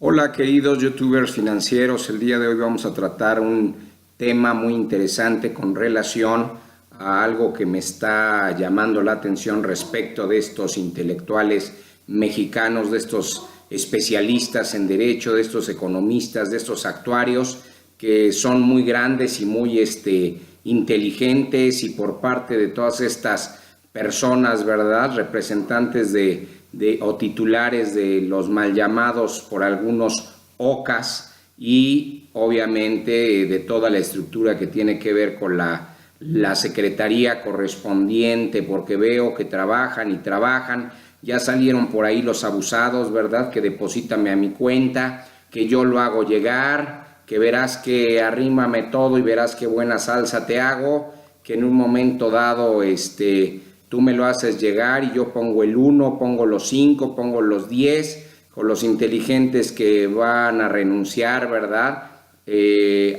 Hola queridos youtubers financieros, el día de hoy vamos a tratar un tema muy interesante con relación a algo que me está llamando la atención respecto de estos intelectuales mexicanos, de estos especialistas en derecho, de estos economistas, de estos actuarios que son muy grandes y muy inteligentes, y por parte de todas estas personas, ¿verdad?, representantes o titulares de los mal llamados por algunos OCAS, y obviamente de toda la estructura que tiene que ver con la secretaría correspondiente, porque veo que trabajan y trabajan. Ya salieron por ahí los abusados, ¿verdad?, que deposítame a mi cuenta, que yo lo hago llegar, que verás que arrímame todo y verás qué buena salsa te hago, que en un momento dado tú me lo haces llegar y yo pongo el 1, pongo los 5, pongo los 10, con los inteligentes que van a renunciar, ¿verdad?,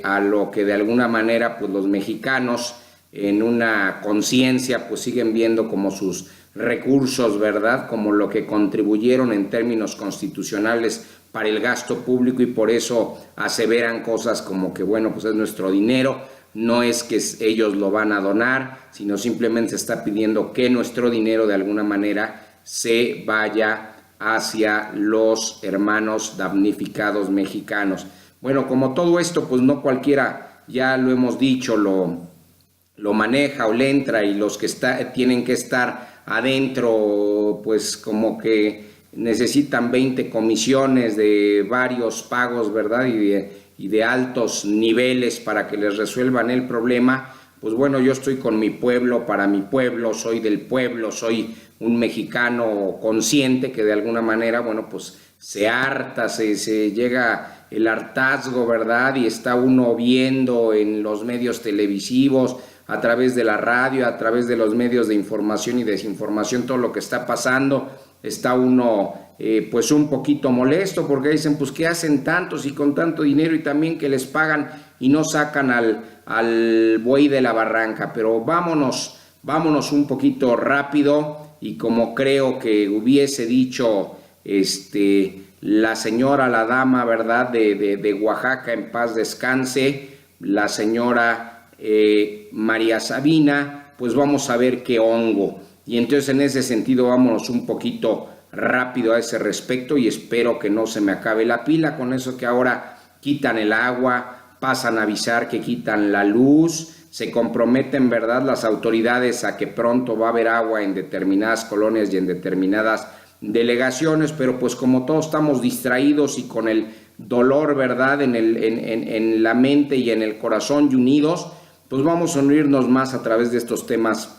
a lo que de alguna manera pues los mexicanos en una conciencia pues siguen viendo como sus recursos, ¿verdad?, como lo que contribuyeron en términos constitucionales para el gasto público, y por eso aseveran cosas como que bueno, pues es nuestro dinero. No es que ellos lo van a donar, sino simplemente se está pidiendo que nuestro dinero de alguna manera se vaya hacia los hermanos damnificados mexicanos. Bueno, como todo esto, pues no cualquiera, ya lo hemos dicho, lo maneja o le entra, y los que tienen que estar adentro, pues como que necesitan 20 comisiones de varios pagos, ¿verdad?, y de altos niveles para que les resuelvan el problema. Pues bueno, yo estoy con mi pueblo, para mi pueblo, soy del pueblo, soy un mexicano consciente que de alguna manera, bueno, pues se harta, se llega el hartazgo, ¿verdad?, y está uno viendo en los medios televisivos, a través de la radio, a través de los medios de información y desinformación, todo lo que está pasando. Está uno pues un poquito molesto, porque dicen, pues ¿qué hacen tantos y con tanto dinero, y también que les pagan y no sacan al buey de la barranca? Pero vámonos un poquito rápido, y como creo que hubiese dicho la señora, la dama, ¿verdad?, de Oaxaca, en paz descanse, la señora María Sabina, pues vamos a ver qué hongo. Y entonces en ese sentido vámonos un poquito rápido a ese respecto, y espero que no se me acabe la pila con eso que ahora quitan el agua, pasan a avisar que quitan la luz, se comprometen, ¿verdad?, las autoridades a que pronto va a haber agua en determinadas colonias y en determinadas delegaciones, pero pues como todos estamos distraídos y con el dolor, ¿verdad?, en la mente y en el corazón y unidos, pues vamos a unirnos más a través de estos temas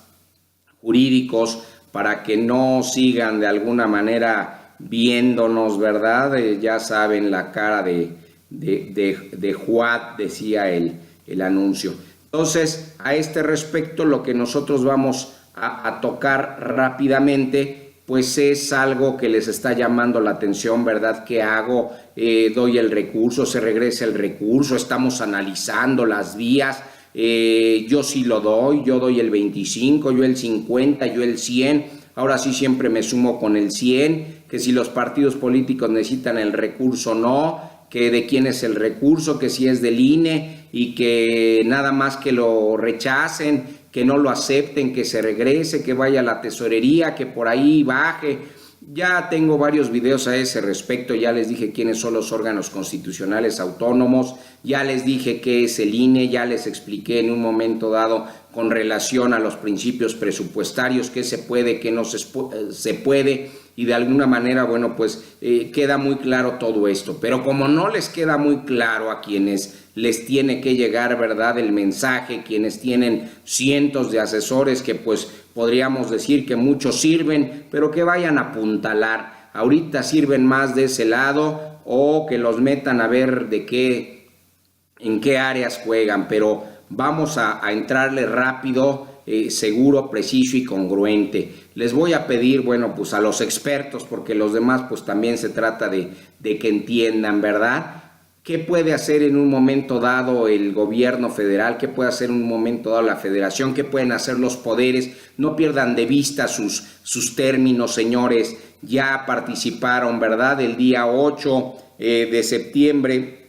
jurídicos para que no sigan de alguna manera viéndonos, ¿verdad? Ya saben, la cara de Juat, decía el anuncio. Entonces, a este respecto, lo que nosotros vamos a tocar rápidamente, pues es algo que les está llamando la atención, ¿verdad? ¿Qué hago? ¿Doy el recurso? ¿Se regresa el recurso? ¿Estamos analizando las vías? Yo sí lo doy, yo doy el 25, yo el 50, yo el 100, ahora sí siempre me sumo con el 100, que si los partidos políticos necesitan el recurso no, que de quién es el recurso, que si es del INE, y que nada más que lo rechacen, que no lo acepten, que se regrese, que vaya a la tesorería, que por ahí baje. Ya tengo varios videos a ese respecto, ya les dije quiénes son los órganos constitucionales autónomos, ya les dije qué es el INE, ya les expliqué en un momento dado con relación a los principios presupuestarios, qué se puede, qué no se puede, y de alguna manera, bueno, pues queda muy claro todo esto. Pero como no les queda muy claro a quienes les tiene que llegar, ¿verdad?, el mensaje, quienes tienen cientos de asesores que pues podríamos decir que muchos sirven, pero que vayan a apuntalar. Ahorita sirven más de ese lado, o que los metan a ver en qué áreas juegan, pero vamos a entrarle rápido, seguro, preciso y congruente. Les voy a pedir, bueno, pues a los expertos, porque los demás pues también se trata de que entiendan, ¿verdad? ¿Qué puede hacer en un momento dado el gobierno federal? ¿Qué puede hacer en un momento dado la federación? ¿Qué pueden hacer los poderes? No pierdan de vista sus términos, señores. Ya participaron, ¿verdad?, el día 8 de septiembre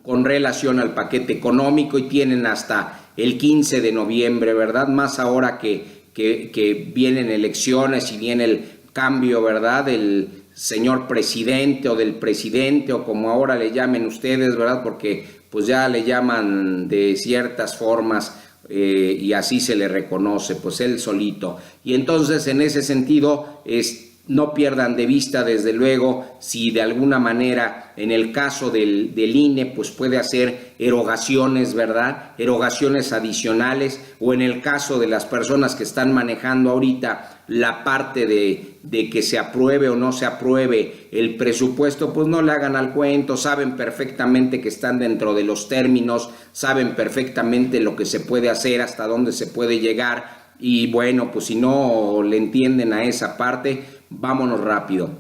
con relación al paquete económico y tienen hasta el 15 de noviembre, ¿verdad? Más ahora que vienen elecciones y viene el cambio, ¿verdad?, del señor presidente o del presidente o como ahora le llamen ustedes, ¿verdad? Porque pues ya le llaman de ciertas formas y así se le reconoce, pues él solito. Y entonces en ese sentido no pierdan de vista, desde luego, si de alguna manera en el caso del INE pues puede hacer erogaciones, ¿verdad? Erogaciones adicionales, o en el caso de las personas que están manejando ahorita la parte de que se apruebe o no se apruebe el presupuesto, pues no le hagan al cuento, saben perfectamente que están dentro de los términos, saben perfectamente lo que se puede hacer, hasta dónde se puede llegar, y bueno, pues si no le entienden a esa parte, vámonos rápido.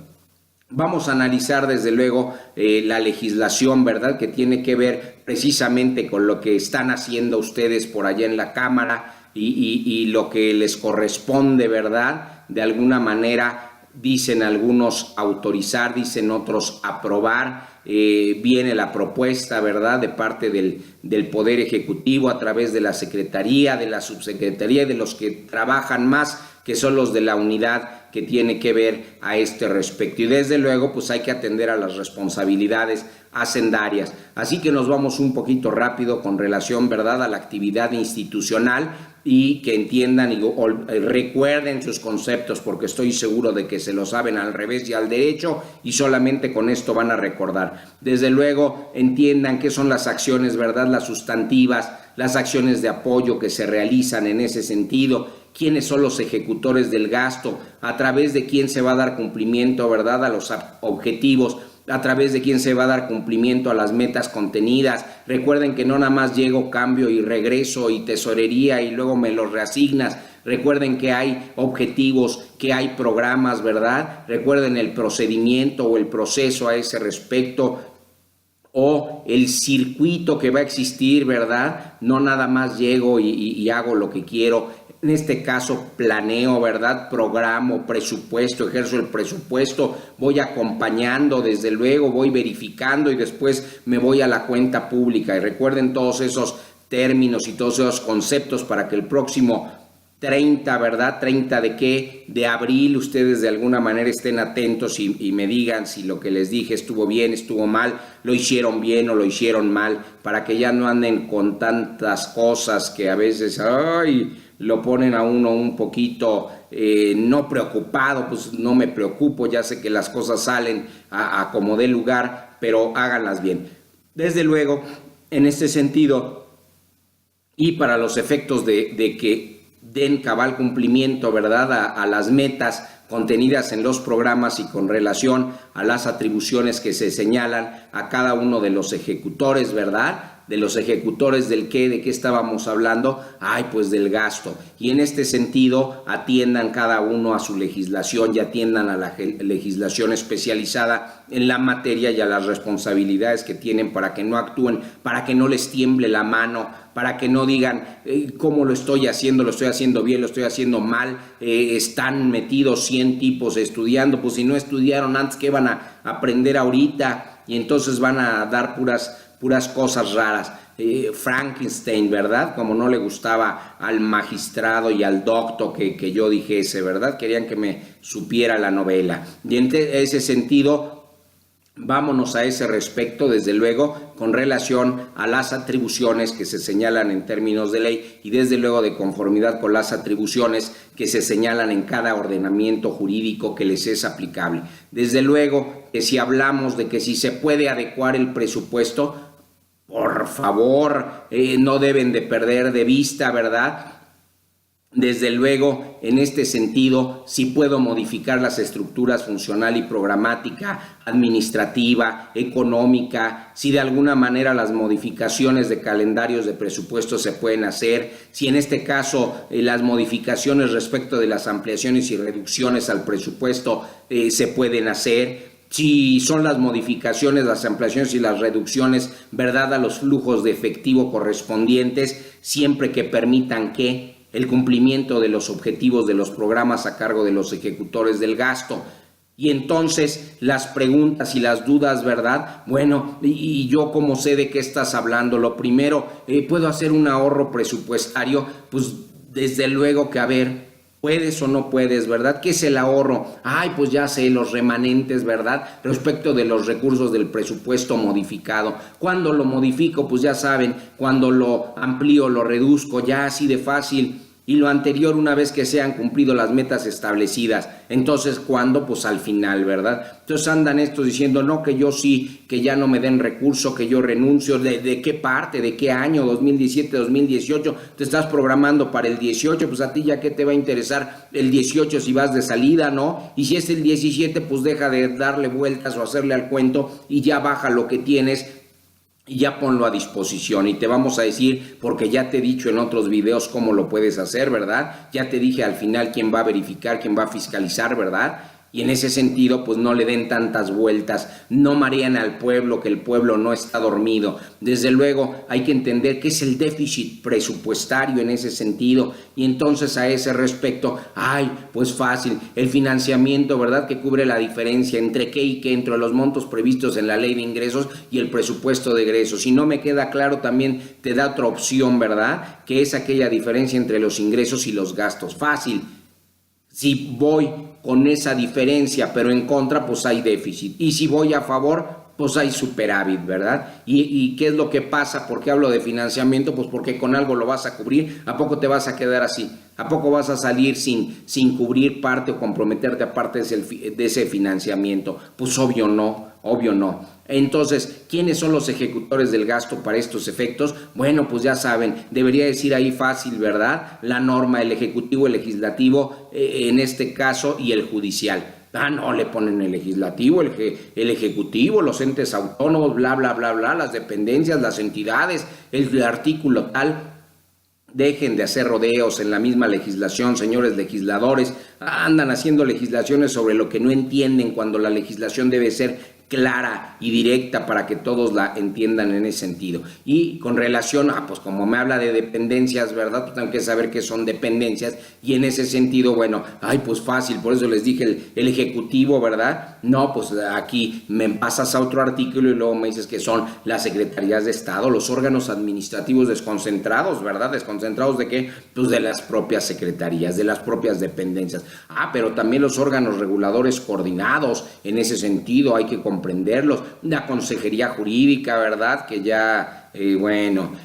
Vamos a analizar desde luego la legislación, ¿verdad?, que tiene que ver precisamente con lo que están haciendo ustedes por allá en la Cámara y lo que les corresponde, ¿verdad? De alguna manera, dicen algunos autorizar, dicen otros aprobar. Viene la propuesta, ¿verdad?, de parte del Poder Ejecutivo a través de la Secretaría, de la Subsecretaría y de los que trabajan más, que son los de la unidad que tiene que ver a este respecto. Y desde luego, pues hay que atender a las responsabilidades hacendarias. Así que nos vamos un poquito rápido con relación, ¿verdad?, a la actividad institucional, y que entiendan y recuerden sus conceptos, porque estoy seguro de que se lo saben al revés y al derecho, y solamente con esto van a recordar. Desde luego, entiendan qué son las acciones, ¿verdad?, las sustantivas, las acciones de apoyo que se realizan en ese sentido, quiénes son los ejecutores del gasto, a través de quién se va a dar cumplimiento, ¿verdad?, a los objetivos, a través de quién se va a dar cumplimiento a las metas contenidas. Recuerden que no nada más llego, cambio y regreso y tesorería y luego me los reasignas. Recuerden que hay objetivos, que hay programas, ¿verdad? Recuerden el procedimiento o el proceso a ese respecto, o el circuito que va a existir, ¿verdad? No nada más llego y hago lo que quiero. En este caso planeo, ¿verdad?, programo, presupuesto, ejerzo el presupuesto, voy acompañando, desde luego, voy verificando y después me voy a la cuenta pública. Y recuerden todos esos términos y todos esos conceptos para que el próximo 30, ¿verdad? 30 de qué, de abril, ustedes de alguna manera estén atentos y me digan si lo que les dije estuvo bien, estuvo mal, lo hicieron bien o lo hicieron mal, para que ya no anden con tantas cosas que a veces, lo ponen a uno un poquito no preocupado. Pues no me preocupo, ya sé que las cosas salen a como dé lugar, pero háganlas bien. Desde luego, en este sentido, y para los efectos de que den cabal cumplimiento, ¿verdad?, a las metas contenidas en los programas y con relación a las atribuciones que se señalan a cada uno de los ejecutores, ¿verdad?, de los ejecutores del qué, de qué estábamos hablando, pues del gasto. Y en este sentido atiendan cada uno a su legislación y atiendan a la legislación especializada en la materia y a las responsabilidades que tienen, para que no actúen, para que no les tiemble la mano, para que no digan cómo lo estoy haciendo bien, lo estoy haciendo mal, están metidos 100 tipos estudiando, pues si no estudiaron antes, ¿qué van a aprender ahorita? Y entonces van a dar puras cosas raras. Frankenstein, ¿verdad? Como no le gustaba al magistrado y al doctor que yo dijese, ¿verdad? Querían que me supiera la novela. Y en ese sentido, vámonos a ese respecto, desde luego, con relación a las atribuciones que se señalan en términos de ley y desde luego de conformidad con las atribuciones que se señalan en cada ordenamiento jurídico que les es aplicable. Desde luego que si hablamos de que si se puede adecuar el presupuesto, por favor, no deben de perder de vista, ¿verdad? Desde luego, en este sentido, si puedo modificar las estructuras funcional y programática, administrativa, económica, si de alguna manera las modificaciones de calendarios de presupuesto se pueden hacer, si en este caso las modificaciones respecto de las ampliaciones y reducciones al presupuesto se pueden hacer. si son las modificaciones, las ampliaciones y las reducciones, ¿verdad?, a los flujos de efectivo correspondientes, siempre que permitan que el cumplimiento de los objetivos de los programas a cargo de los ejecutores del gasto. Y entonces las preguntas y las dudas, ¿verdad? Bueno, y yo como sé de qué estás hablando, lo primero, ¿puedo hacer un ahorro presupuestario? Pues desde luego que, a ver, ¿puedes o no puedes, verdad? ¿Qué es el ahorro? Ay, pues ya sé, los remanentes, ¿verdad? Respecto de los recursos del presupuesto modificado. ¿Cuándo lo modifico? Pues ya saben, cuando lo amplío, lo reduzco, ya así de fácil. Y lo anterior, una vez que se han cumplido las metas establecidas. Entonces, ¿cuándo? Pues al final, ¿verdad? Entonces andan estos diciendo, no, que yo sí, que ya no me den recurso, que yo renuncio. ¿De qué parte? ¿De qué año? ¿2017, 2018? ¿Te estás programando para el 18? Pues a ti ya qué te va a interesar el 18 si vas de salida, ¿no? Y si es el 17, pues deja de darle vueltas o hacerle al cuento y ya baja lo que tienes y ya ponlo a disposición. Y te vamos a decir, porque ya te he dicho en otros videos cómo lo puedes hacer, ¿verdad? Ya te dije al final quién va a verificar, quién va a fiscalizar, ¿verdad? Y en ese sentido, pues no le den tantas vueltas, no marean al pueblo, que el pueblo no está dormido. Desde luego hay que entender qué es el déficit presupuestario en ese sentido, y entonces a ese respecto, pues fácil, el financiamiento, ¿verdad?, que cubre la diferencia entre qué y qué, entre los montos previstos en la ley de ingresos y el presupuesto de egresos. Si no me queda claro, también te da otra opción, ¿verdad?, que es aquella diferencia entre los ingresos y los gastos. Fácil. Si voy con esa diferencia, pero en contra, pues hay déficit. Y si voy a favor, pues hay superávit, ¿verdad? ¿Y qué es lo que pasa? ¿Por qué hablo de financiamiento? Pues porque con algo lo vas a cubrir. ¿A poco te vas a quedar así? ¿A poco vas a salir sin cubrir parte o comprometerte a parte de ese financiamiento? Pues obvio no. Entonces, ¿quiénes son los ejecutores del gasto para estos efectos? Bueno, pues ya saben, debería decir ahí fácil, ¿verdad? La norma, el ejecutivo, el legislativo, en este caso, y el judicial. No, le ponen el legislativo, el ejecutivo, los entes autónomos, bla, bla, bla, bla, las dependencias, las entidades, el artículo tal. Dejen de hacer rodeos en la misma legislación, señores legisladores. Andan haciendo legislaciones sobre lo que no entienden, cuando la legislación debe ser clara y directa para que todos la entiendan en ese sentido. Y con relación pues como me habla de dependencias, ¿verdad? Pues tengo que saber qué son dependencias, y en ese sentido, bueno, pues fácil, por eso les dije el ejecutivo, ¿verdad? No, pues aquí me pasas a otro artículo y luego me dices que son las secretarías de Estado, los órganos administrativos desconcentrados, ¿verdad? ¿Desconcentrados de qué? Pues de las propias secretarías, de las propias dependencias. Pero también los órganos reguladores coordinados, en ese sentido hay que comprenderlos, la consejería jurídica, ¿verdad?, que ya,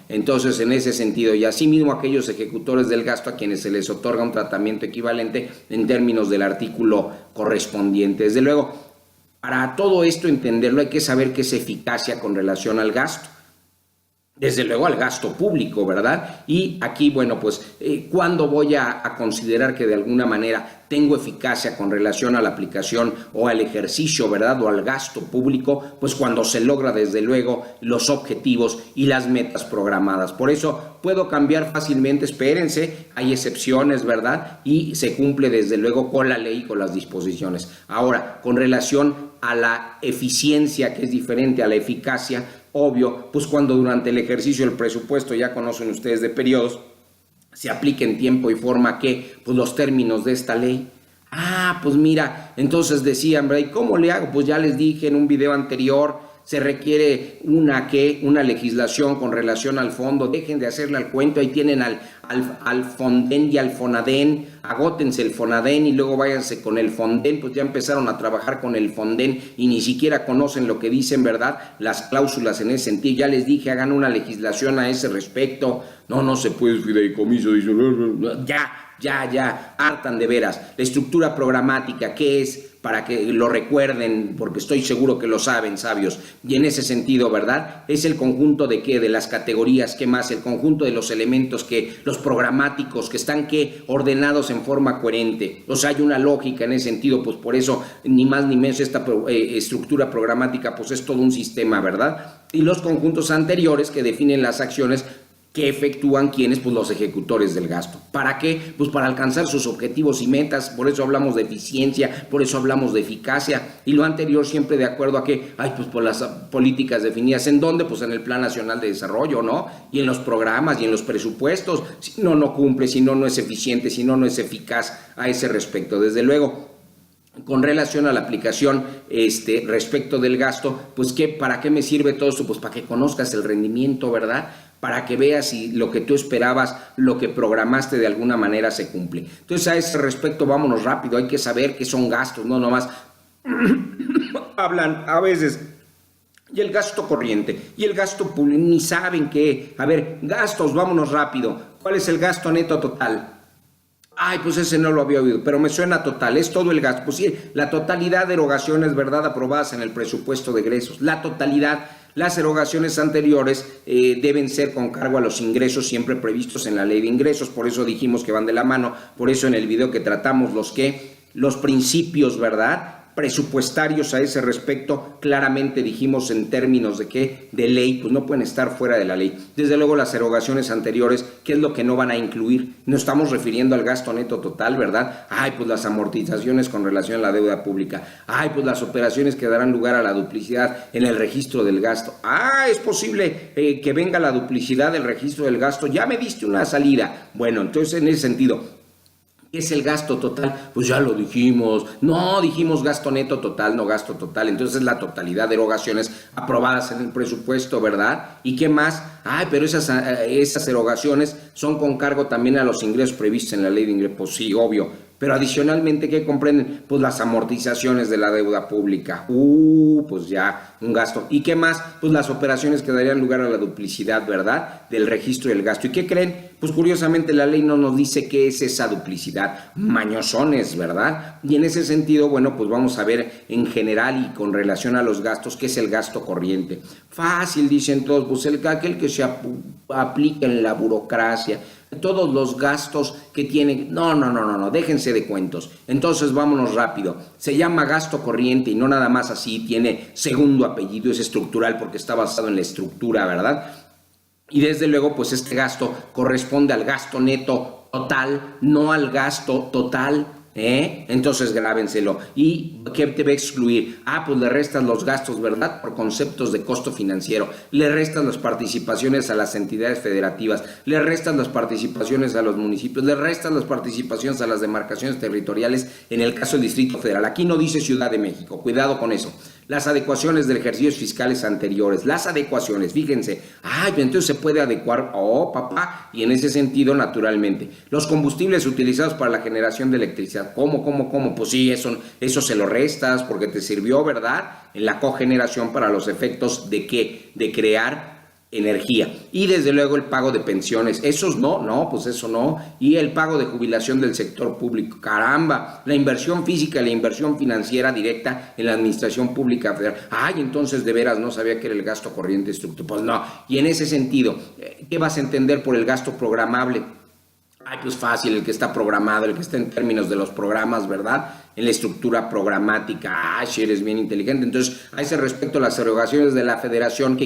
entonces en ese sentido, y asimismo aquellos ejecutores del gasto a quienes se les otorga un tratamiento equivalente en términos del artículo correspondiente. Desde luego, para todo esto entenderlo hay que saber qué es eficacia con relación al gasto. Desde luego al gasto público, ¿verdad? Y aquí, ¿cuándo voy a considerar que de alguna manera tengo eficacia con relación a la aplicación o al ejercicio, ¿verdad?, o al gasto público? Pues cuando se logra, desde luego, los objetivos y las metas programadas. Por eso puedo cambiar fácilmente, espérense, hay excepciones, ¿verdad? Y se cumple, desde luego, con la ley y con las disposiciones. Ahora, con relación a la eficiencia, que es diferente a la eficacia, obvio, pues cuando durante el ejercicio del presupuesto, ya conocen ustedes de periodos, se aplique en tiempo y forma que, pues los términos de esta ley. Pues mira, entonces decían, ¿verdad? ¿Y cómo le hago? Pues ya les dije en un video anterior, se requiere una legislación con relación al fondo. Dejen de hacerle al cuento, ahí tienen al Fonden y al Fonaden, agótense el Fonaden y luego váyanse con el Fonden. Pues ya empezaron a trabajar con el Fonden y ni siquiera conocen lo que dicen, ¿verdad?, las cláusulas en ese sentido. Ya les dije, hagan una legislación a ese respecto. No se puede fideicomiso, dicen. Ya, hartan de veras. La estructura programática, ¿qué es? Para que lo recuerden, porque estoy seguro que lo saben, sabios. Y en ese sentido, ¿verdad?, es el conjunto de qué, de las categorías, ¿qué más? El conjunto de los elementos los programáticos, que están ordenados en forma coherente. O sea, hay una lógica en ese sentido, pues por eso, ni más ni menos, esta estructura programática, pues es todo un sistema, ¿verdad? Y los conjuntos anteriores que definen las acciones que efectúan quienes, pues los ejecutores del gasto. ¿Para qué? Pues para alcanzar sus objetivos y metas. Por eso hablamos de eficiencia, por eso hablamos de eficacia, y lo anterior siempre de acuerdo a que, pues por las políticas definidas. ¿En dónde? Pues en el Plan Nacional de Desarrollo, ¿no? Y en los programas y en los presupuestos. Si no, no cumple, si no, no es eficiente, si no, no es eficaz a ese respecto. Desde luego, con relación a la aplicación respecto del gasto, pues ¿para qué me sirve todo esto? Pues para que conozcas el rendimiento, ¿verdad? Para que veas si lo que tú esperabas, lo que programaste de alguna manera se cumple. Entonces, a ese respecto, vámonos rápido. Hay que saber qué son gastos, no nomás hablan a veces. Y el gasto corriente, y el gasto público, ni saben qué. A ver, gastos, vámonos rápido. ¿Cuál es el gasto neto total? Pues ese no lo había oído, pero me suena total, es todo el gasto. Pues sí, la totalidad de erogaciones, ¿verdad?, aprobadas en el presupuesto de egresos, la totalidad. Las erogaciones anteriores deben ser con cargo a los ingresos siempre previstos en la ley de ingresos, por eso dijimos que van de la mano, por eso en el video que tratamos los principios, ¿verdad?, presupuestarios a ese respecto, claramente dijimos en términos de ley, pues no pueden estar fuera de la ley. Desde luego las erogaciones anteriores, ¿qué es lo que no van a incluir? No estamos refiriendo al gasto neto total, ¿verdad? Pues las amortizaciones con relación a la deuda pública. Pues las operaciones que darán lugar a la duplicidad en el registro del gasto. Es posible que venga la duplicidad del registro del gasto. Ya me diste una salida. Bueno, entonces en ese sentido, ¿qué es el gasto total? Pues ya lo dijimos. No, dijimos gasto neto total, no gasto total. Entonces la totalidad de erogaciones aprobadas en el presupuesto, ¿verdad? ¿Y qué más? Pero esas erogaciones son con cargo también a los ingresos previstos en la ley de ingresos. Pues sí, obvio. Pero adicionalmente, ¿qué comprenden? Pues las amortizaciones de la deuda pública. Pues ya, un gasto. ¿Y qué más? Pues las operaciones que darían lugar a la duplicidad, ¿verdad?, del registro del gasto. ¿Y qué creen? Pues curiosamente la ley no nos dice qué es esa duplicidad. Mañosones, ¿verdad? Y en ese sentido, bueno, pues vamos a ver en general y con relación a los gastos, ¿qué es el gasto corriente? Fácil, dicen todos, pues aquel que se aplica en la burocracia. Todos los gastos que tienen, no, déjense de cuentos. Entonces vámonos rápido. Se llama gasto corriente y no nada más así, tiene segundo apellido, es estructural porque está basado en la estructura, ¿verdad? Y desde luego, pues este gasto corresponde al gasto neto total, no al gasto total. Entonces grábenselo. ¿Y qué te va a excluir? Pues le restas los gastos, ¿verdad?, por conceptos de costo financiero, le restas las participaciones a las entidades federativas, le restas las participaciones a los municipios, le restas las participaciones a las demarcaciones territoriales en el caso del Distrito Federal. Aquí no dice Ciudad de México, cuidado con eso. Las adecuaciones de ejercicios fiscales anteriores, las adecuaciones, fíjense, entonces se puede adecuar, papá, y en ese sentido, naturalmente. Los combustibles utilizados para la generación de electricidad, ¿cómo? Pues sí, eso se lo restas porque te sirvió, ¿verdad?, en la cogeneración para los efectos de ¿qué? De crear energía. Y desde luego el pago de pensiones, esos pues eso no. Y el pago de jubilación del sector público, caramba, la inversión física y la inversión financiera directa en la administración pública federal. Entonces de veras no sabía que era el gasto corriente estructural. Pues no. Y en ese sentido, ¿qué vas a entender por el gasto programable? Pues fácil, el que está programado, el que está en términos de los programas, ¿verdad?, en la estructura programática. Si eres bien inteligente. Entonces, a ese respecto, las erogaciones de la federación,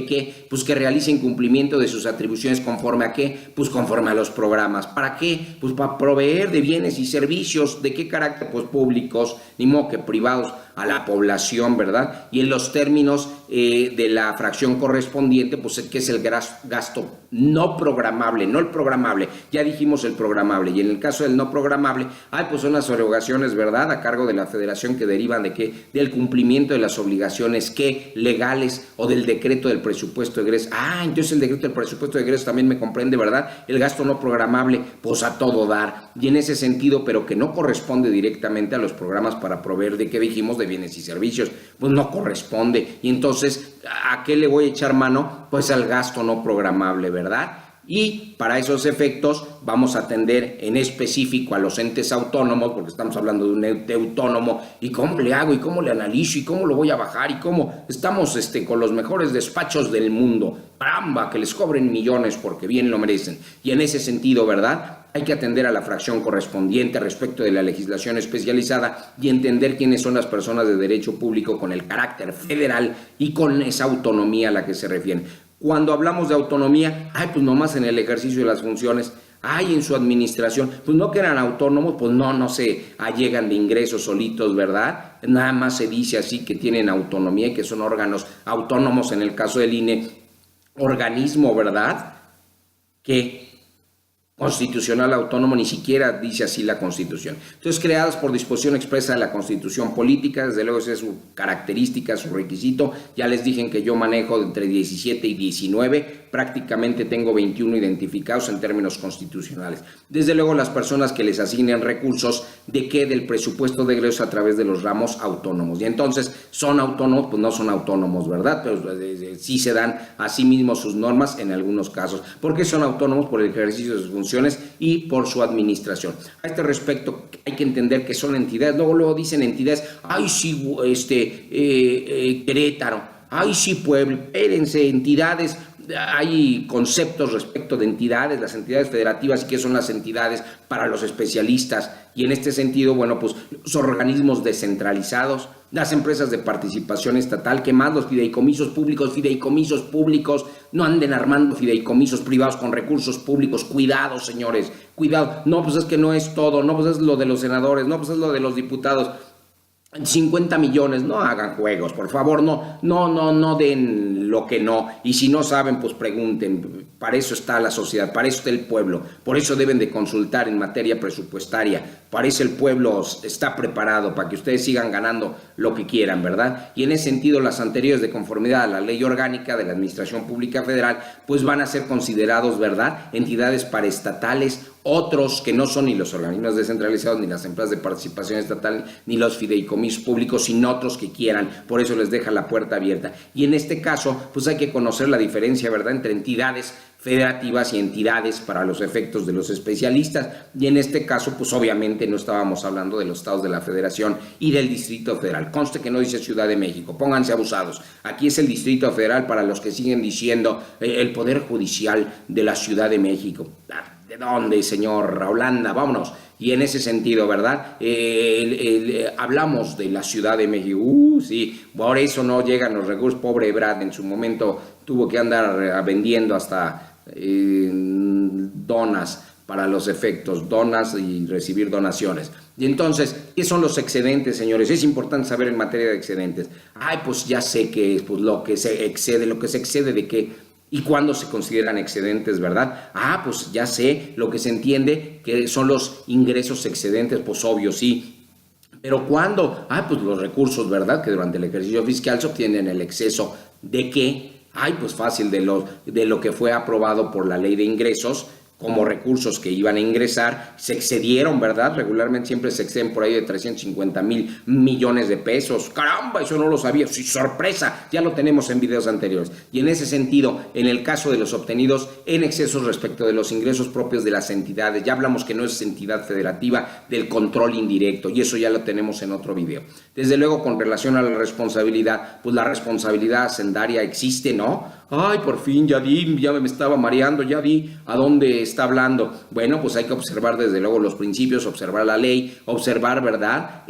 pues que realicen cumplimiento de sus atribuciones conforme a ¿qué? Pues conforme a los programas. ¿Para qué? Pues para proveer de bienes y servicios. ¿De qué carácter? Pues públicos, ni modo que privados, a la población, ¿verdad? Y en los términos de la fracción correspondiente, pues que es el gasto no programable, no el programable. Ya dijimos el programable. Y en el caso del no programable, pues son las erogaciones, ¿verdad?, a cargo de la federación que derivan de ¿qué? Del cumplimiento de las obligaciones ¿qué? Legales o del decreto del presupuesto de egresos. Entonces el decreto del presupuesto de egresos también me comprende, ¿verdad? El gasto no programable, pues a todo dar. Y en ese sentido, pero que no corresponde directamente a los programas para proveer de ¿qué dijimos? De bienes y servicios. Pues no corresponde. Y entonces, ¿a qué le voy a echar mano? Pues al gasto no programable, ¿verdad? Y para esos efectos vamos a atender en específico a los entes autónomos, porque estamos hablando de un ente autónomo, y cómo le hago, y cómo le analizo, y cómo lo voy a bajar, y cómo estamos con los mejores despachos del mundo. ¡Caramba! Que les cobren millones porque bien lo merecen. Y en ese sentido, ¿verdad?, hay que atender a la fracción correspondiente respecto de la legislación especializada y entender quiénes son las personas de derecho público con el carácter federal y con esa autonomía a la que se refieren. Cuando hablamos de autonomía, ay, pues nomás en el ejercicio de las funciones, ay, en su administración, pues no que eran autónomos, pues no se allegan de ingresos solitos, ¿verdad? Nada más se dice así que tienen autonomía y que son órganos autónomos, en el caso del INE, organismo, ¿verdad? Que constitucional autónomo, ni siquiera dice así la Constitución. Entonces, creadas por disposición expresa de la Constitución política, desde luego esa es su característica, su requisito. Ya les dije que yo manejo entre 17 y 19, prácticamente tengo 21 identificados en términos constitucionales. Desde luego, las personas que les asignen recursos, ¿de qué? Del presupuesto de egresos a través de los ramos autónomos. Y entonces, ¿son autónomos? Pues no son autónomos, ¿verdad? Pero sí se dan a sí mismos sus normas en algunos casos. ¿Por qué son autónomos? Por el ejercicio de sus funciones y por su administración. A este respecto hay que entender que son entidades, luego dicen entidades, ay sí, Querétaro, ay sí Puebla, espérense, entidades, hay conceptos respecto de entidades, las entidades federativas y qué son las entidades para los especialistas, y en este sentido, bueno, pues los organismos descentralizados, las empresas de participación estatal, que más los fideicomisos públicos, no anden armando fideicomisos privados con recursos públicos, cuidado señores, cuidado, no, pues es que no es todo, no, pues es lo de los senadores, no, pues es lo de los diputados, 50 millones, no hagan juegos, por favor, no den lo que no, y si no saben, pues pregunten, para eso está la sociedad, para eso está el pueblo, por eso deben de consultar en materia presupuestaria, para eso el pueblo está preparado, para que ustedes sigan ganando lo que quieran, ¿verdad? Y en ese sentido, las anteriores de conformidad a la ley orgánica de la Administración Pública Federal, pues van a ser considerados, ¿verdad?, entidades paraestatales, otros que no son ni los organismos descentralizados, ni las empresas de participación estatal, ni los fideicomisos públicos, sino otros que quieran, por eso les deja la puerta abierta. Y en este caso, pues hay que conocer la diferencia, ¿verdad?, entre entidades federativas y entidades para los efectos de los especialistas, y en este caso, pues obviamente no estábamos hablando de los estados de la Federación y del Distrito Federal. Conste que no dice Ciudad de México, pónganse abusados, aquí es el Distrito Federal para los que siguen diciendo el Poder Judicial de la Ciudad de México. ¿De dónde, señor Holanda? Vámonos. Y en ese sentido, ¿verdad? Hablamos de la Ciudad de México. Sí, por eso no llegan los recursos. Pobre Ebrard, en su momento tuvo que andar vendiendo hasta donas para los efectos, donas y recibir donaciones. Y entonces, ¿qué son los excedentes, señores? Es importante saber en materia de excedentes. Ay, pues ya sé que es pues, lo que se excede de qué. ¿Y cuándo se consideran excedentes, verdad? Ah, pues ya sé, lo que se entiende que son los ingresos excedentes, pues obvio, sí. ¿Pero cuándo? Ah, pues los recursos, ¿verdad? Que durante el ejercicio fiscal se obtienen el exceso de qué. Ay, pues fácil, de lo que fue aprobado por la ley de ingresos, como recursos que iban a ingresar, se excedieron, ¿verdad? Regularmente siempre se exceden por ahí de 350,000 millones de pesos. ¡Caramba! Eso no lo sabía. ¡Sí, sorpresa! Ya lo tenemos en videos anteriores. Y en ese sentido, en el caso de los obtenidos en excesos respecto de los ingresos propios de las entidades, ya hablamos que no es entidad federativa, del control indirecto, y eso ya lo tenemos en otro video. Desde luego, con relación a la responsabilidad, pues la responsabilidad hacendaria existe, ¿no? Ay, por fin, ya me estaba mareando, ya vi a dónde está hablando. Bueno, pues hay que observar desde luego los principios, observar la ley, observar, ¿verdad?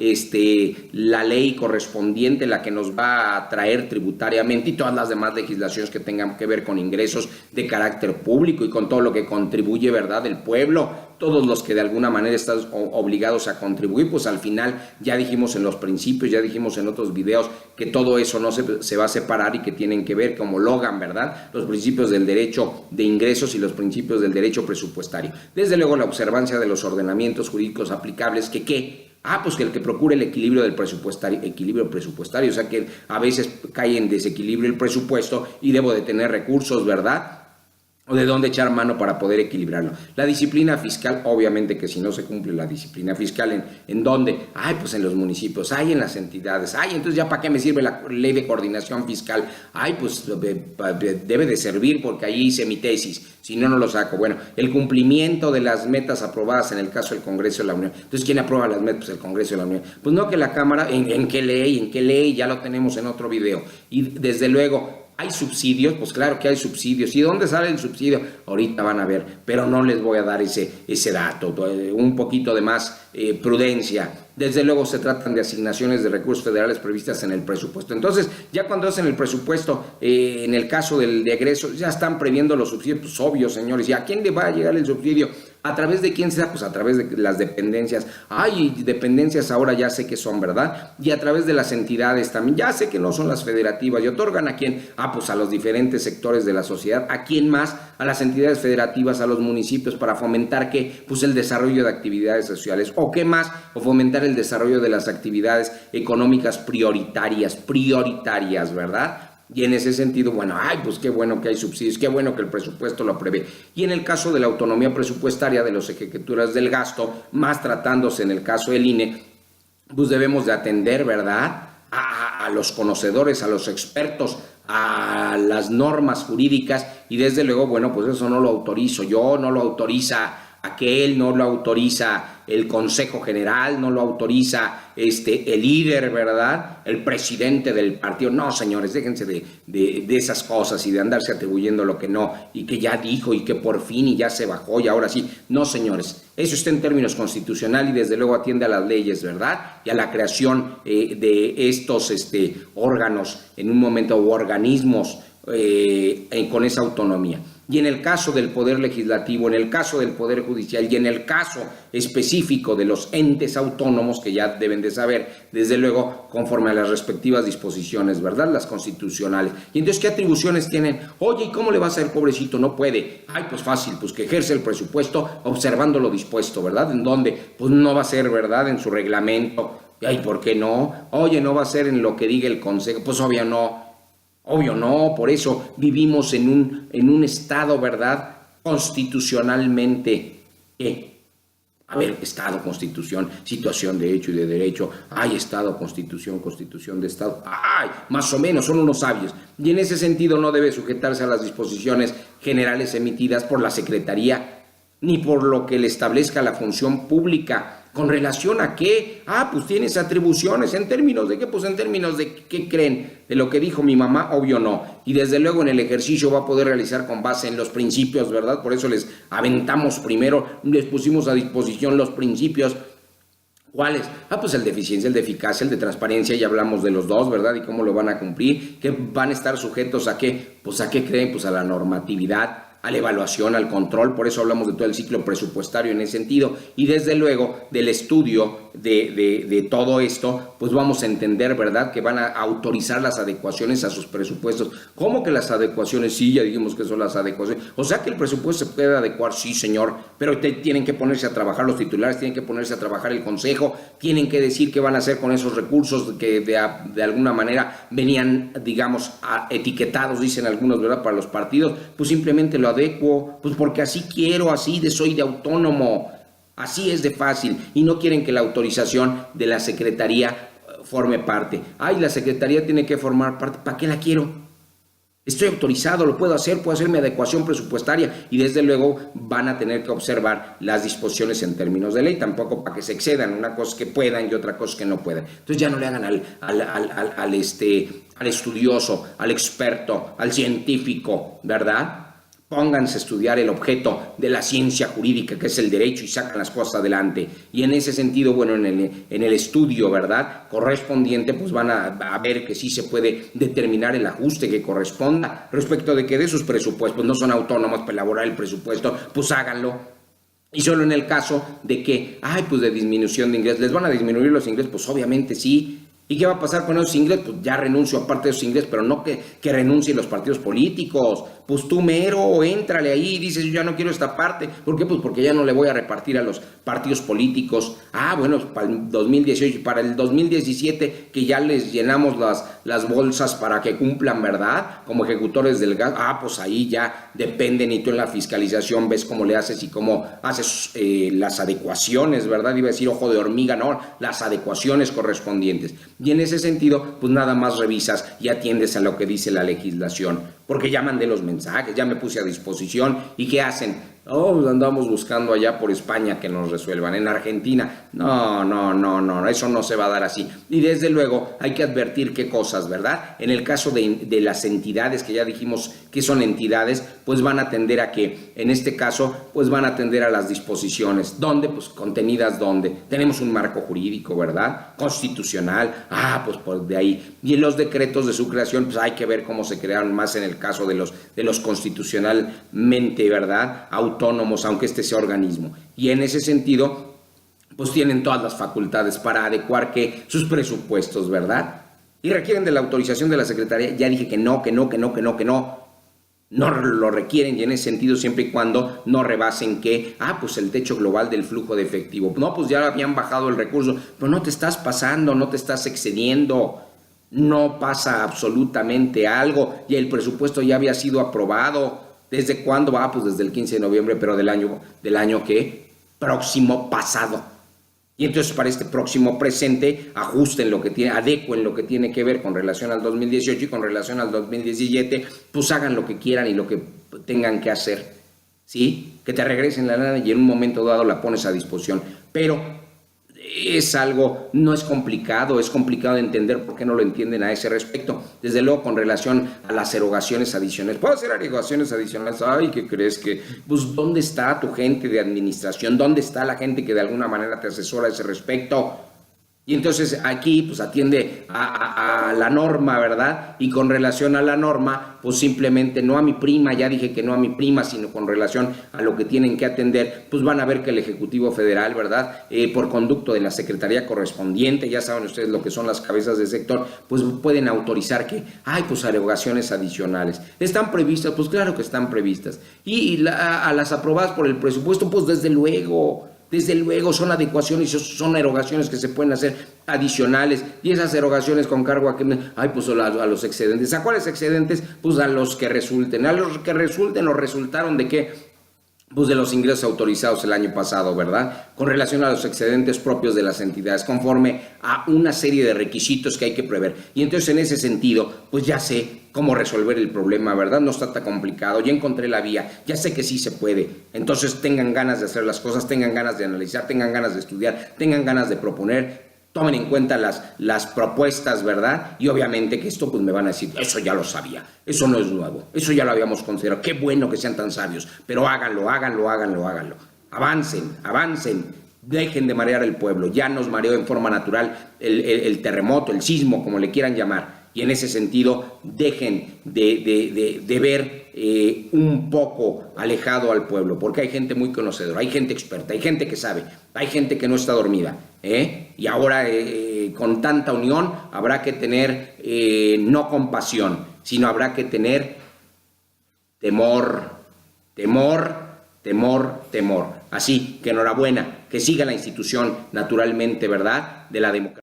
La ley correspondiente, la que nos va a traer tributariamente, y todas las demás legislaciones que tengan que ver con ingresos de carácter público y con todo lo que contribuye, ¿verdad?, del pueblo. Todos los que de alguna manera están obligados a contribuir, pues al final ya dijimos en los principios, ya dijimos en otros videos que todo eso no se va a separar y que tienen que ver, como Logan, ¿verdad?, los principios del derecho de ingresos y los principios del derecho presupuestario. Desde luego la observancia de los ordenamientos jurídicos aplicables, ¿qué? Ah, pues que el que procure el equilibrio presupuestario, o sea que a veces cae en desequilibrio el presupuesto y debo de tener recursos, ¿verdad?, o de dónde echar mano para poder equilibrarlo. La disciplina fiscal, obviamente que si no se cumple la disciplina fiscal, ¿en dónde? Ay, pues en los municipios, ay, en las entidades, ay, entonces ya para qué me sirve la ley de coordinación fiscal, ay, pues debe de servir porque ahí hice mi tesis, si no, no lo saco. Bueno, el cumplimiento de las metas aprobadas en el caso del Congreso de la Unión. Entonces, ¿quién aprueba las metas? Pues el Congreso de la Unión. Pues no que la Cámara, ¿en qué ley? Ya lo tenemos en otro video. Y desde luego, ¿Hay subsidios? Pues claro que hay subsidios. ¿Y dónde sale el subsidio? Ahorita van a ver, pero no les voy a dar ese dato. Un poquito de más prudencia. Desde luego se tratan de asignaciones de recursos federales previstas en el presupuesto. Entonces, ya cuando hacen el presupuesto, en el caso del de egreso, ya están previendo los subsidios, pues obvio, señores. ¿Y a quién le va a llegar el subsidio? ¿A través de quién será? Pues a través de las dependencias. Ay, dependencias ahora ya sé que son, ¿verdad? Y a través de las entidades también. Ya sé que no son las federativas. ¿Y otorgan a quién? Pues a los diferentes sectores de la sociedad. ¿A quién más? A las entidades federativas, a los municipios, para fomentar ¿qué? Pues el desarrollo de actividades sociales. ¿O qué más? O fomentar el desarrollo de las actividades económicas prioritarias, ¿verdad? Y en ese sentido, bueno, pues qué bueno que hay subsidios, qué bueno que el presupuesto lo prevé. Y en el caso de la autonomía presupuestaria de las ejecaturas del gasto, más tratándose en el caso del INE, pues debemos de atender, ¿verdad?, a los conocedores, a los expertos, a las normas jurídicas, y desde luego, bueno, pues eso no lo autorizo yo, no lo autoriza aquel, no lo autoriza el Consejo General, no lo autoriza el líder, ¿verdad?, el presidente del partido. No, señores, déjense de esas cosas y de andarse atribuyendo lo que no, y que ya dijo, y que por fin, y ya se bajó, y ahora sí. No, señores, eso está en términos constitucionales y desde luego atiende a las leyes, ¿verdad?, y a la creación de estos órganos en un momento, o organismos con esa autonomía. Y en el caso del Poder Legislativo, en el caso del Poder Judicial y en el caso específico de los entes autónomos, que ya deben de saber, desde luego, conforme a las respectivas disposiciones, ¿verdad?, las constitucionales. Y entonces, ¿qué atribuciones tienen? Oye, ¿y cómo le va a hacer, pobrecito? No puede. Pues fácil, pues que ejerce el presupuesto observando lo dispuesto, ¿verdad? ¿En dónde? Pues no va a ser, ¿verdad?, en su reglamento. ¿Por qué no? Oye, ¿no va a ser en lo que diga el Consejo? Pues obvio no. Obvio no, por eso vivimos en un estado, ¿verdad?, constitucionalmente. Estado, constitución, situación de hecho y de derecho. Estado, constitución de Estado. Más o menos, son unos sabios. Y en ese sentido no debe sujetarse a las disposiciones generales emitidas por la Secretaría, ni por lo que le establezca la función pública. ¿Con relación a qué? Pues tienes atribuciones. ¿En términos de qué? Pues en términos de qué creen. De lo que dijo mi mamá, obvio no. Y desde luego en el ejercicio va a poder realizar con base en los principios, ¿verdad? Por eso les aventamos primero, les pusimos a disposición los principios. ¿Cuáles? Pues el de eficiencia, el de eficacia, el de transparencia, ya hablamos de los dos, ¿verdad? Y cómo lo van a cumplir, que van a estar sujetos a qué. Pues a qué creen, pues a la normatividad, a la evaluación, al control. Por eso hablamos de todo el ciclo presupuestario en ese sentido, y desde luego del estudio de todo esto, pues vamos a entender, ¿verdad?, que van a autorizar las adecuaciones a sus presupuestos. ¿Cómo que las adecuaciones? Sí, ya dijimos que son las adecuaciones. O sea que el presupuesto se puede adecuar, sí, señor, pero tienen que ponerse a trabajar los titulares, tienen que ponerse a trabajar el consejo, tienen que decir qué van a hacer con esos recursos que de alguna manera venían, digamos, etiquetados, dicen algunos, ¿verdad?, para los partidos. Pues simplemente lo adecuo, pues porque así quiero, soy de autónomo. Así es de fácil, y no quieren que la autorización de la Secretaría forme parte. La Secretaría tiene que formar parte. ¿Para qué la quiero? Estoy autorizado, lo puedo hacer mi adecuación presupuestaria, y desde luego van a tener que observar las disposiciones en términos de ley, tampoco para que se excedan. Una cosa que puedan y otra cosa que no puedan. Entonces ya no le hagan al estudioso, al experto, al científico, ¿verdad? Pónganse a estudiar el objeto de la ciencia jurídica, que es el derecho, y sacan las cosas adelante. Y en ese sentido, bueno, en el estudio, ¿verdad?, correspondiente, pues van a ver que sí se puede determinar el ajuste que corresponda respecto de que de sus presupuestos no son autónomos para elaborar el presupuesto, pues háganlo. Y solo en el caso de que, pues de disminución de ingresos, ¿les van a disminuir los ingresos? Pues obviamente sí. ¿Y qué va a pasar con esos ingresos? Pues ya renuncio a parte de esos ingresos, pero no que renuncien los partidos políticos. Pues tú mero, éntrale ahí y dices, yo ya no quiero esta parte. ¿Por qué? Pues porque ya no le voy a repartir a los partidos políticos. Bueno, para el 2018 y para el 2017, que ya les llenamos las bolsas para que cumplan, ¿verdad?, como ejecutores del gas. Pues ahí ya dependen, y tú en la fiscalización ves cómo le haces y cómo haces las adecuaciones, ¿verdad? Iba a decir ojo de hormiga, no, las adecuaciones correspondientes. Y en ese sentido, pues nada más revisas y atiendes a lo que dice la legislación, porque ya mandé los mensajes, ya me puse a disposición. ¿Y qué hacen? Oh, andamos buscando allá por España que nos resuelvan. En Argentina, no, eso no se va a dar así. Y desde luego hay que advertir qué cosas, ¿verdad? En el caso de las entidades, que ya dijimos que son entidades, pues van a atender a qué. En este caso, pues van a atender a las disposiciones. ¿Dónde? Pues contenidas ¿dónde? Tenemos un marco jurídico, ¿verdad? Constitucional. Pues de ahí. Y en los decretos de su creación, pues hay que ver cómo se crearon, más en el caso de los constitucionalmente, ¿verdad? Autónomos, aunque este sea organismo. Y en ese sentido, pues tienen todas las facultades para adecuar que sus presupuestos, ¿verdad? Y requieren de la autorización de la Secretaría. Ya dije que no. No lo requieren, y en ese sentido siempre y cuando no rebasen que, pues el techo global del flujo de efectivo. No, pues ya habían bajado el recurso, pero no te estás pasando, no te estás excediendo. No pasa absolutamente algo y el presupuesto ya había sido aprobado. ¿Desde cuándo? Pues desde el 15 de noviembre, pero del año que próximo pasado. Y entonces para este próximo presente adecuen lo que tiene que ver con relación al 2018 y con relación al 2017, pues hagan lo que quieran y lo que tengan que hacer, ¿sí? Que te regresen la lana y en un momento dado la pones a disposición. Pero no es complicado de entender por qué no lo entienden a ese respecto. Desde luego, con relación a las erogaciones adicionales. ¿Puedo hacer erogaciones adicionales? ¿Qué crees que? Pues, ¿dónde está tu gente de administración? ¿Dónde está la gente que de alguna manera te asesora a ese respecto? Y entonces aquí pues atiende a la norma, ¿verdad? Y con relación a la norma, pues simplemente no a mi prima, ya dije que no a mi prima, sino con relación a lo que tienen que atender, pues van a ver que el Ejecutivo Federal, ¿verdad? Por conducto de la Secretaría correspondiente, ya saben ustedes lo que son las cabezas de sector, pues pueden autorizar que pues erogaciones adicionales. ¿Están previstas? Pues claro que están previstas. Y a las aprobadas por el presupuesto, pues desde luego son adecuaciones, son erogaciones que se pueden hacer adicionales, y esas erogaciones con cargo a que, pues a los excedentes. ¿A cuáles excedentes? Pues a los que resulten. A los que resulten o resultaron de qué, pues de los ingresos autorizados el año pasado, ¿verdad? Con relación a los excedentes propios de las entidades, conforme a una serie de requisitos que hay que prever. Y entonces, en ese sentido, pues ya sé cómo resolver el problema, ¿verdad? No está tan complicado, ya encontré la vía, ya sé que sí se puede. Entonces, tengan ganas de hacer las cosas, tengan ganas de analizar, tengan ganas de estudiar, tengan ganas de proponer. Tomen en cuenta las propuestas, ¿verdad? Y obviamente que esto pues me van a decir, eso ya lo sabía, eso no es nuevo, eso ya lo habíamos considerado, qué bueno que sean tan sabios, pero háganlo. Avancen, dejen de marear al pueblo, ya nos mareó en forma natural el terremoto, el sismo, como le quieran llamar. Y en ese sentido, dejen de ver un poco alejado al pueblo, porque hay gente muy conocedora, hay gente experta, hay gente que sabe, hay gente que no está dormida. Y ahora, con tanta unión, habrá que tener no compasión, sino habrá que tener temor. Así que enhorabuena, que siga la institución naturalmente, ¿verdad?, de la democracia.